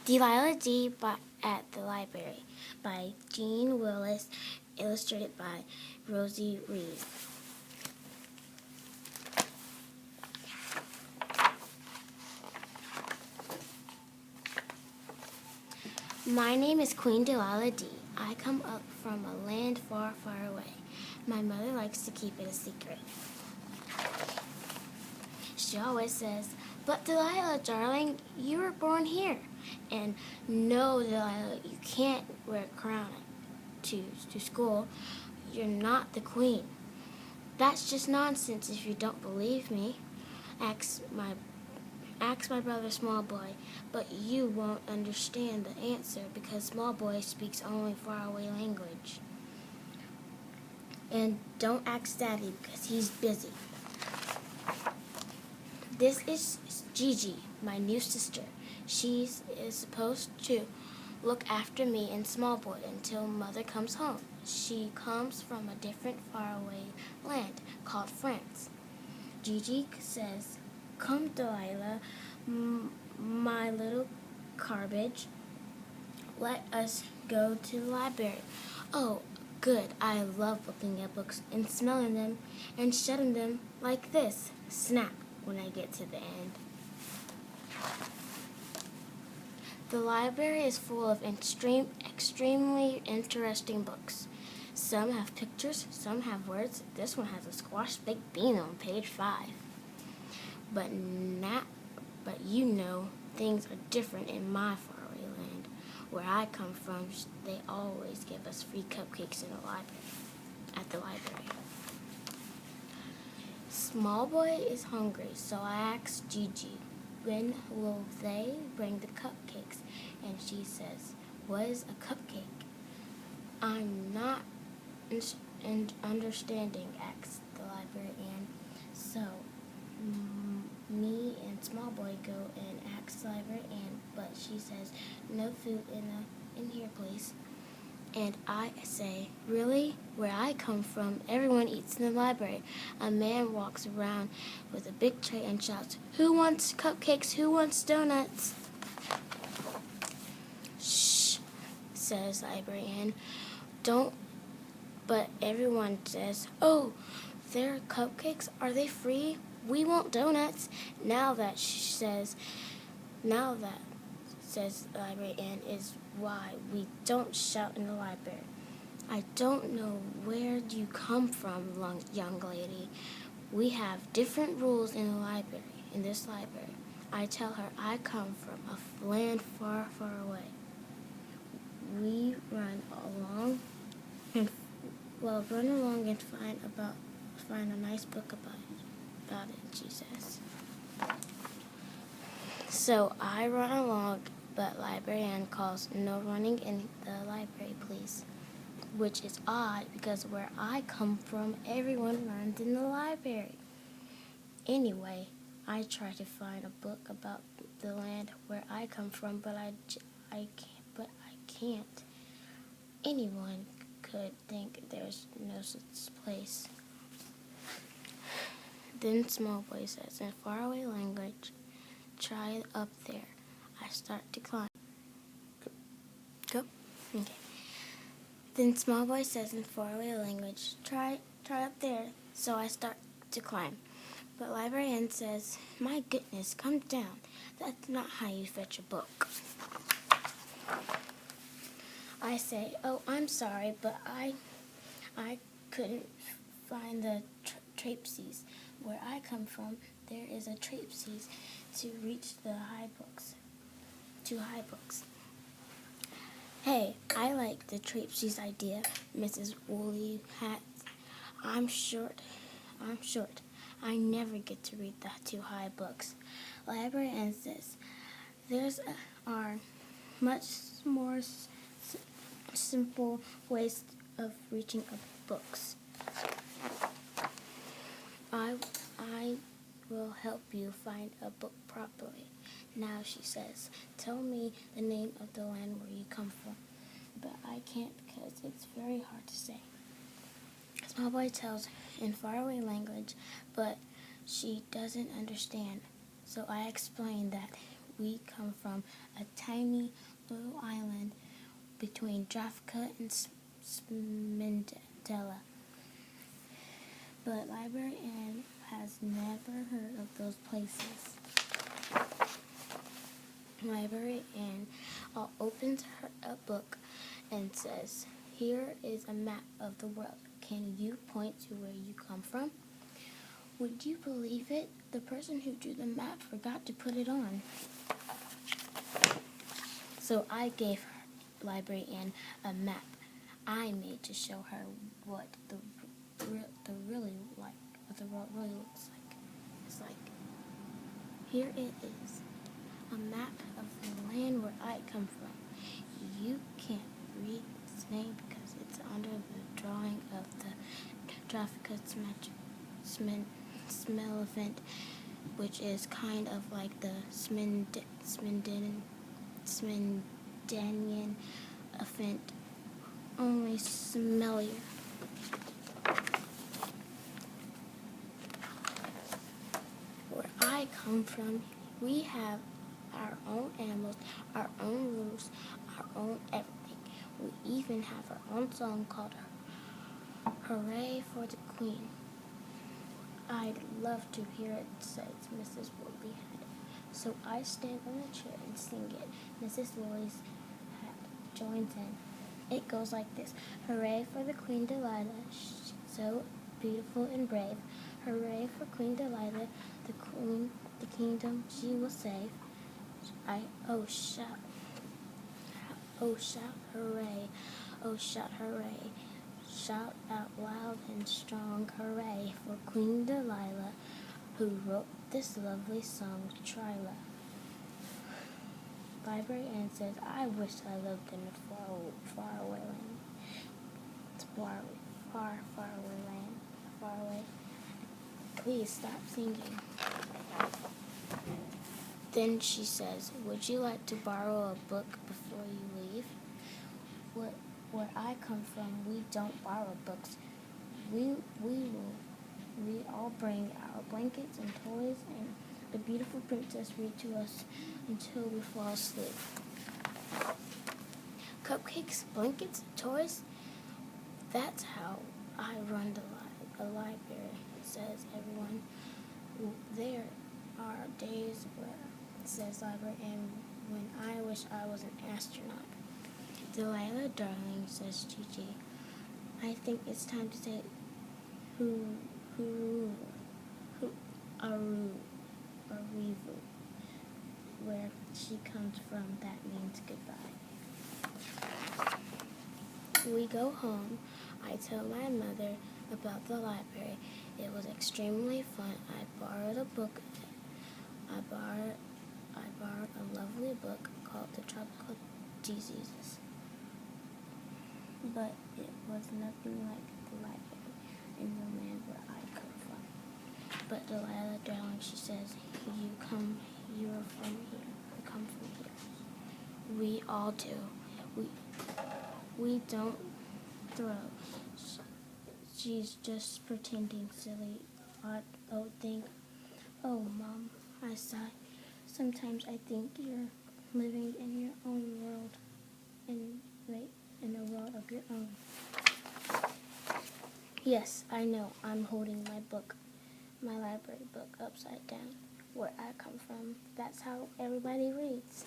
Delilah D. at the Library by Jean Willis, illustrated by Rosie Reed. My name is Queen Delilah D. I come up from a land far, far away. My mother likes to keep it a secret. She always says, "But Delilah, darling, you were born here." And no, Delilah, you can't wear a crown to school. You're not the queen. That's just nonsense if you don't believe me. Ask my brother Small Boy, but you won't understand the answer because Small Boy speaks only faraway language. And don't ask Daddy because he's busy. This is Gigi, my new sister. She is supposed to look after me and Small Boy until Mother comes home. She comes from a different faraway land called France. Gigi says, "Come, Delilah, my little garbage. Let us go to the library." Oh, good. I love looking at books and smelling them and shutting them like this. Snap when I get to the end. The library is full of extremely interesting books. Some have pictures, some have words. This one has a squashed baked bean on page 5. But you know, things are different in my faraway land. Where I come from, they always give us free cupcakes at the library. Small Boy is hungry, so I ask Gigi, when will they bring the cupcakes? And she says, "What is a cupcake?" I'm not understanding, asks the librarian. So me and Small Boy go and ask the librarian, but she says, "No food in here, please." And I say, "Really? Where I come from, everyone eats in the library." A man walks around with a big tray and shouts, "Who wants cupcakes? Who wants donuts?" "Shh," says the librarian. "Don't." But everyone says, "Oh, they're cupcakes? Are they free? We want donuts." Now that says the librarian, is why we don't shout in the library. "I don't know where you come from, young lady. We have different rules in this library." I tell her I come from a land far, far away. We run along and find a nice book about it, she says. So I run along, but librarian calls, "No running in the library, please." Which is odd because where I come from, everyone runs in the library. Anyway, I try to find a book about the land where I come from, but I can't. Anyone could think there's no such place. Then Small Boy says in faraway language, "Try up there." I start to climb. Go. Okay. Then Small Boy says in faraway language, try up there." So I start to climb. But librarian says, "My goodness, come down. That's not how you fetch a book." I say, "Oh, I'm sorry, but I couldn't find the trapezies. Where I come from, there is a trapezies to reach the high books. "Hey, I like the trapezies idea, Mrs. Woolly Hat. I'm short. I never get to read the too high books." Librarian says, are much more simple ways of reaching books. I will help you find a book properly. Now," she says, "tell me the name of the land where you come from." But I can't because it's very hard to say. Small Boy tells in faraway language, but she doesn't understand. So I explain that we come from a tiny little island between Jaffa and Smindela. But Library Ann has never heard of those places. Library Ann opens a book and says, "Here is a map of the world. Can you point to where you come from?" Would you believe it? The person who drew the map forgot to put it on. So I gave Library Ann a map I made to show her what the world really looks like. It's like, here it is, a map of the land where I come from. You can't read its name because it's under the drawing of the Jaffa Smelephant, which is kind of like the Smindanian elephant, only smellier. Where I come from, we have our own animals, our own rules, our own everything. We even have our own song called "Hooray for the Queen." I'd love to hear it, says Mrs. Woolly Hat. So I stand on a chair and sing it. Mrs. Woolly's Hat joins in. It goes like this: "Hooray for the Queen Delilah, so beautiful and brave. Hooray for Queen Delilah, the kingdom she will save. Shout, hooray, oh shout hooray. Shout out loud and strong, hooray for Queen Delilah, who wrote this lovely song, Tryla." Library Ann says, "I wish I lived in a far away land. It's far away land. Far away. Please stop singing." Then she says, "Would you like to borrow a book before you leave?" Where I come from, we don't borrow books. We all bring our blankets and toys, and the beautiful princess read to us until we fall asleep. Cupcakes, blankets, toys. That's how I run a library, says everyone. There are days where, says Library Ann, when I wish I was an astronaut. "Delilah, darling," says Gigi, "I think it's time to say Arivu. Where she comes from, that means goodbye." We go home. I tell my mother about the library. It was extremely fun. I borrowed a book. I borrowed a lovely book called The Tropical Diseases. But it was nothing like the library in the land where I come from. "But Delilah, darling," she says, you are from here. You come from here. We all do. We don't throw. She's just pretending, silly, odd thing. "Oh, Mom," I sigh. "Sometimes I think you're living in your own world, in a world of your own." Yes, I know. I'm holding my library book, upside down. Where I come from, that's how everybody reads.